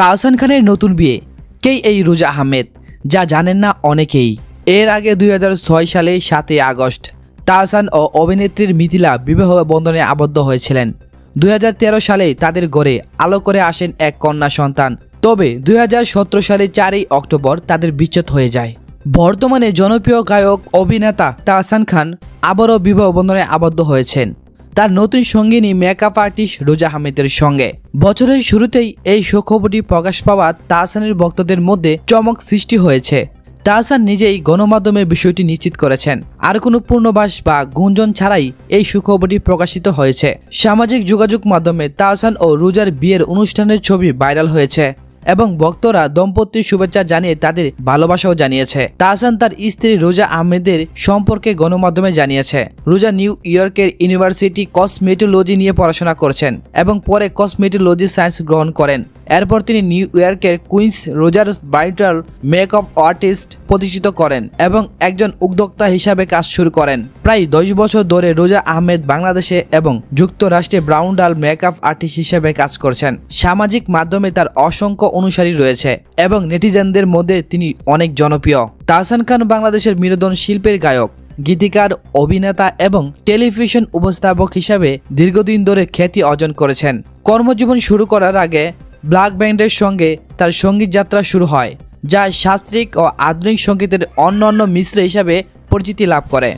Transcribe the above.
তাহসান খানের নতুন বিয়ে, কে এই রোজা আহমেদ? যা জানেন না অনেকেই। এর আগে 2006 সালে 7 আগস্ট তাহসান ও অভিনেত্রীর মিথিলা বিবাহ বন্ধনে আবদ্ধ হয়েছিলেন। 2013 সালে তাদের ঘরে আলো করে আসেন এক কন্যা সন্তান। তবে 2017 সালে 4 অক্টোবর তাদের বিচ্ছেদ হয়ে যায়। বর্তমানে জনপ্রিয় গায়ক অভিনেতা তাহসান খান আবারও বিবাহ বন্ধনে আবদ্ধ হয়েছেন তার নতুন সঙ্গিনী মেকআপ আর্টিস্ট রোজা আহমেদের সঙ্গে। বছরের শুরুতেই এই সুখবরটি প্রকাশ পাওয়া তাহসানের ভক্তদের মধ্যে চমক সৃষ্টি হয়েছে। তাহসান নিজেই গণমাধ্যমে বিষয়টি নিশ্চিত করেছেন। আর কোনো পূর্ণবাস বা গুঞ্জন ছাড়াই এই সুখবরটি প্রকাশিত হয়েছে। সামাজিক যোগাযোগ মাধ্যমে তাহসান ও রোজার বিয়ের অনুষ্ঠানের ছবি ভাইরাল হয়েছে এবং ভক্তরা দম্পতির শুভেচ্ছা জানিয়ে তাদের ভালোবাসাও জানিয়েছে। তাহসান তার স্ত্রী রোজা আহমেদের সম্পর্কে গণমাধ্যমে জানিয়েছে, রোজা নিউ ইয়র্কের ইউনিভার্সিটি কসমেটোলজি নিয়ে পড়াশোনা করছেন এবং পরে কসমেটোলজি সায়েন্স গ্রহণ করেন। এরপর তিনি নিউ ইয়র্কের কুইন্স রোজার ব্রাইডাল মেকআপ আর্টিস্ট প্রতিষ্ঠিত করেন এবং একজন উদ্যোক্তা হিসাবে কাজ শুরু করেন। প্রায় 10 বছর ধরে রোজা আহমেদ বাংলাদেশে এবং যুক্তরাষ্ট্রে ব্রাউন্ডাল মেকআপ আর্টিস্ট হিসেবে কাজ করছেন। সামাজিক মাধ্যমে তার অসংখ্য অনুসারী রয়েছে এবং নেটিজেনদের মধ্যে তিনি অনেক জনপ্রিয়। তাহসান খান বাংলাদেশের বিনোদন শিল্পের গায়ক, গীতিকার, অভিনেতা এবং টেলিভিশন উপস্থাপক হিসাবে দীর্ঘদিন ধরে খ্যাতি অর্জন করেছেন। কর্মজীবন শুরু করার আগে ব্ল্যাক ব্যান্ডের সঙ্গে তার সঙ্গীত যাত্রা শুরু হয়, যা শাস্ত্রীয় ও আধুনিক সঙ্গীতের অন্যান্য মিশ্র হিসাবে পরিচিতি লাভ করে।